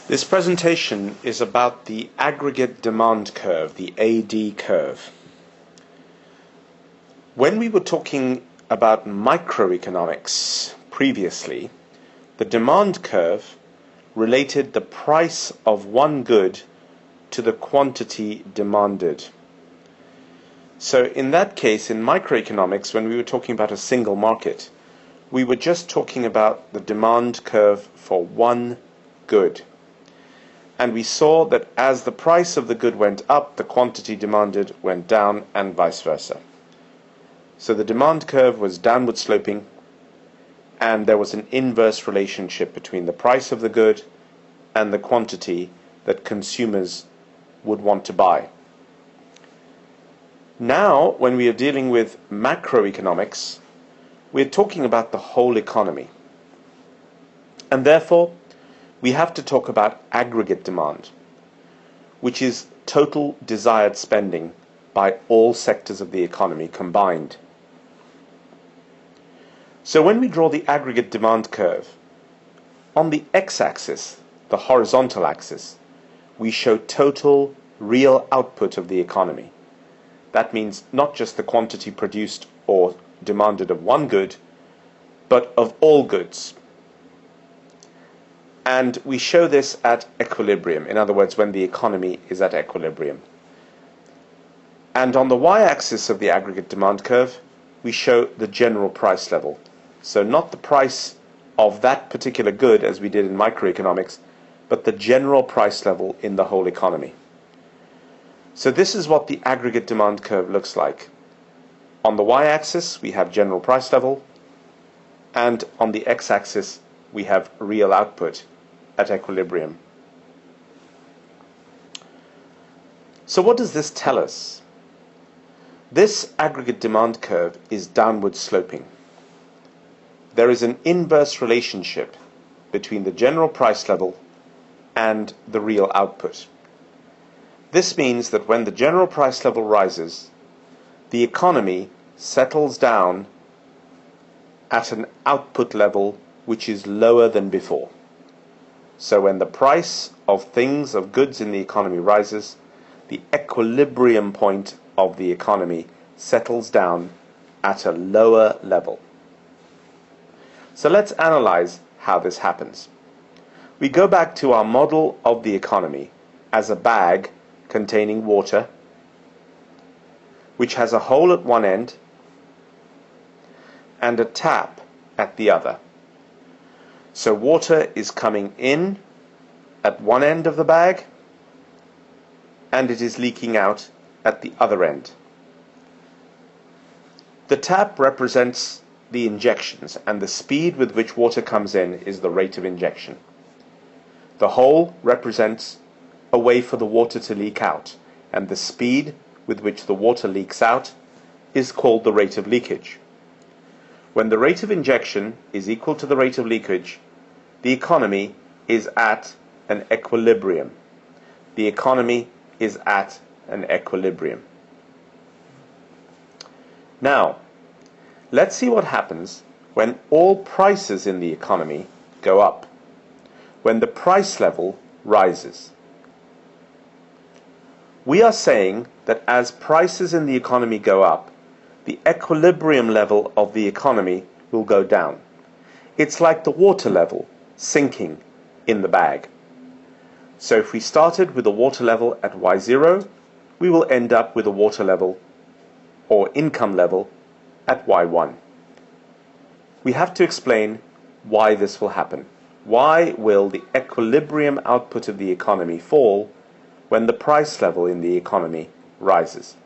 This presentation is about the aggregate demand curve, the AD curve. When we were talking about microeconomics previously, the demand curve related the price of one good to the quantity demanded. So in that case, in microeconomics, when we were talking about a single market, we were just talking about the demand curve for one good. And we saw that as the price of the good went up, the quantity demanded went down, and vice versa. So the demand curve was downward sloping, and there was an inverse relationship between the price of the good and the quantity that consumers would want to buy. Now, when we are dealing with macroeconomics, we're talking about the whole economy. And therefore, we have to talk about aggregate demand, which is total desired spending by all sectors of the economy combined. So when we draw the aggregate demand curve, on the x-axis, the horizontal axis, we show total real output of the economy. That means not just the quantity produced or demanded of one good, but of all goods. And we show this at equilibrium, in other words, when the economy is at equilibrium. And on the y-axis of the aggregate demand curve, we show the general price level. So not the price of that particular good, as we did in microeconomics, but the general price level in the whole economy. So this is what the aggregate demand curve looks like. On the y-axis, we have general price level, and on the x-axis, we have real output at equilibrium. So what does this tell us? This aggregate demand curve is downward sloping. There is an inverse relationship between the general price level and the real output. This means that when the general price level rises, the economy settles down at an output level which is lower than before. So when the price of things, of goods in the economy rises, the equilibrium point of the economy settles down at a lower level. So let's analyze how this happens. We go back to our model of the economy as a bag containing water, which has a hole at one end and a tap at the other. So water is coming in at one end of the bag, and it is leaking out at the other end. The tap represents the injections, and the speed with which water comes in is the rate of injection. The hole represents a way for the water to leak out, and the speed with which the water leaks out is called the rate of leakage. When the rate of injection is equal to the rate of leakage, the economy is at an equilibrium. The economy is at an equilibrium. Now, let's see what happens when all prices in the economy go up, when the price level rises. We are saying that as prices in the economy go up, the equilibrium level of the economy will go down. It's like the water level sinking in the bag. So if we started with a water level at y0, we will end up with a water level or income level at y1. We have to explain why this will happen. Why will the equilibrium output of the economy fall when the price level in the economy rises?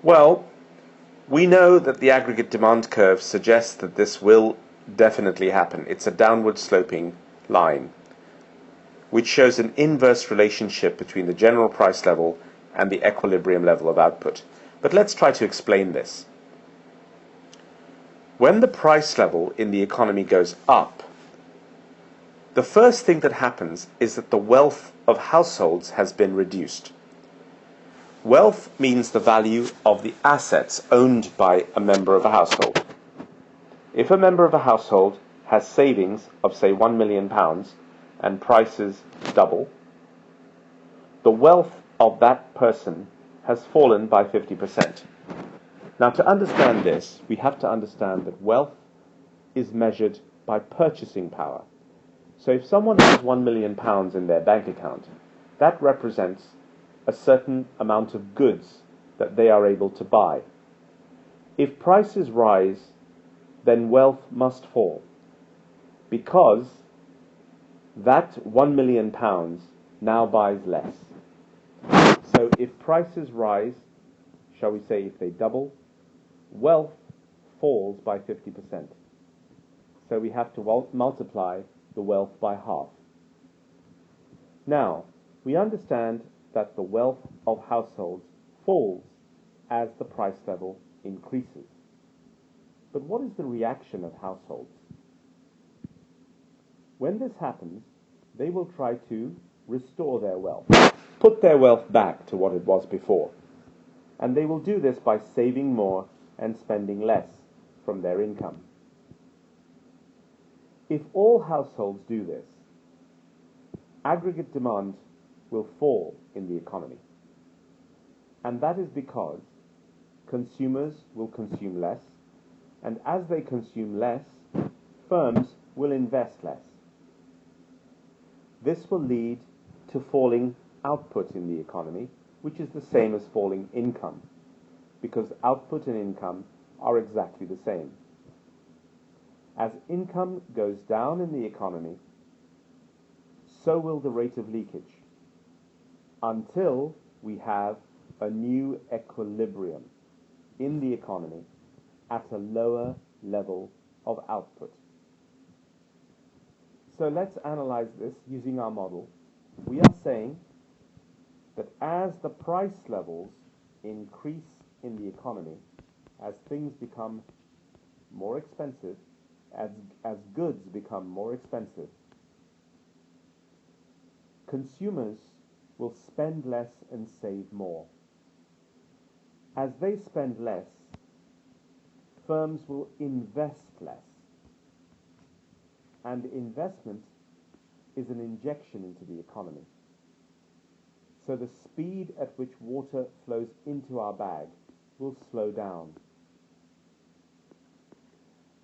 Well, we know that the aggregate demand curve suggests that this will definitely happen. It's a downward sloping line, which shows an inverse relationship between the general price level and the equilibrium level of output. But let's try to explain this. When the price level in the economy goes up, the first thing that happens is that the wealth of households has been reduced. Wealth means the value of the assets owned by a member of a household. If a member of a household has savings of, say, £1 million, and prices double, the wealth of that person has fallen by 50%. Now, to understand this, we have to understand that wealth is measured by purchasing power. So if someone has £1 million in their bank account, that represents a certain amount of goods that they are able to buy. If prices rise, then wealth must fall, because that £1 million now buys less. So if prices rise, shall we say if they double, wealth falls by 50%. So we have to multiply the wealth by half. Now, we understand that the wealth of households falls as the price level increases. But what is the reaction of households? When this happens, they will try to restore their wealth, put their wealth back to what it was before. And they will do this by saving more and spending less from their income. If all households do this, aggregate demand will fall in the economy. And that is because consumers will consume less, and as they consume less, firms will invest less. This will lead to falling output in the economy, which is the same as falling income, because output and income are exactly the same. As income goes down in the economy, so will the rate of leakage, until we have a new equilibrium in the economy at a lower level of output. So let's analyze this using our model. We are saying that as the price levels increase in the economy, as things become more expensive, as goods become more expensive, consumers will spend less and save more. As they spend less, firms will invest less. And investment is an injection into the economy. So the speed at which water flows into our bag will slow down.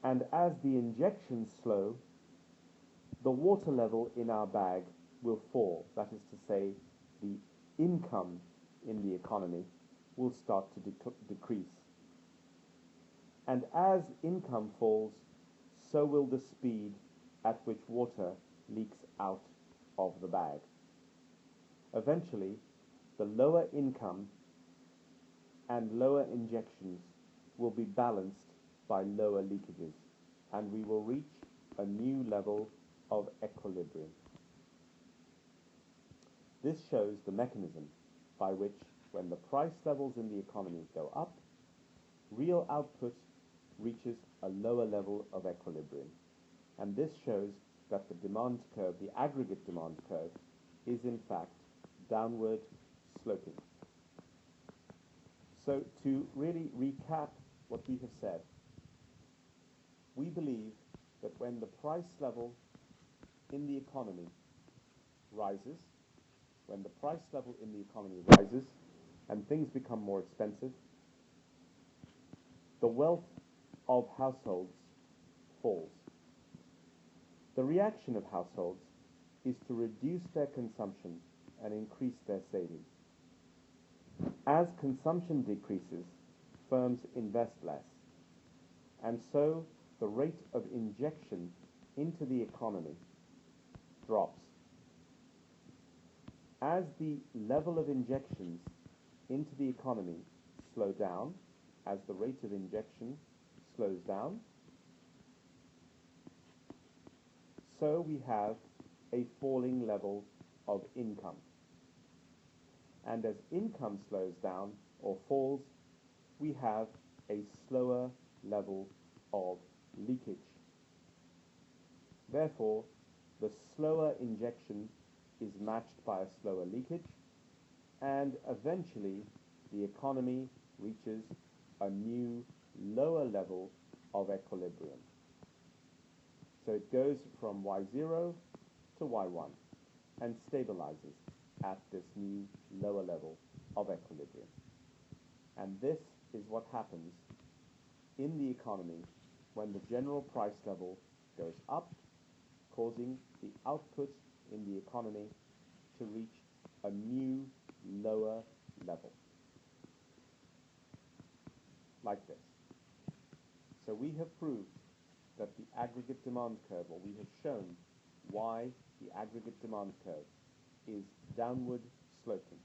And as the injections slow, the water level in our bag will fall. That is to say, the income in the economy will start to decrease. And as income falls, so will the speed at which water leaks out of the bag. Eventually, the lower income and lower injections will be balanced by lower leakages, and we will reach a new level of equilibrium. This shows the mechanism by which, when the price levels in the economy go up, real output reaches a lower level of equilibrium. And this shows that the demand curve, the aggregate demand curve, is in fact downward sloping. So to really recap what we have said, we believe that when the price level in the economy rises, and things become more expensive, the wealth of households falls. The reaction of households is to reduce their consumption and increase their savings. As consumption decreases, firms invest less, and so the rate of injection into the economy drops. As the level of injections into the economy slow down, as the rate of injection slows down, so we have a falling level of income. And as income slows down or falls, we have a slower level of leakage. Therefore, the slower injection is matched by a slower leakage, and eventually the economy reaches a new lower level of equilibrium. So it goes from Y0 to y1 and stabilizes at this new lower level of equilibrium. And this is what happens in the economy when the general price level goes up, causing the output in the economy to reach a new lower level, like this. So we have proved that the aggregate demand curve, or we have shown why the aggregate demand curve is downward sloping.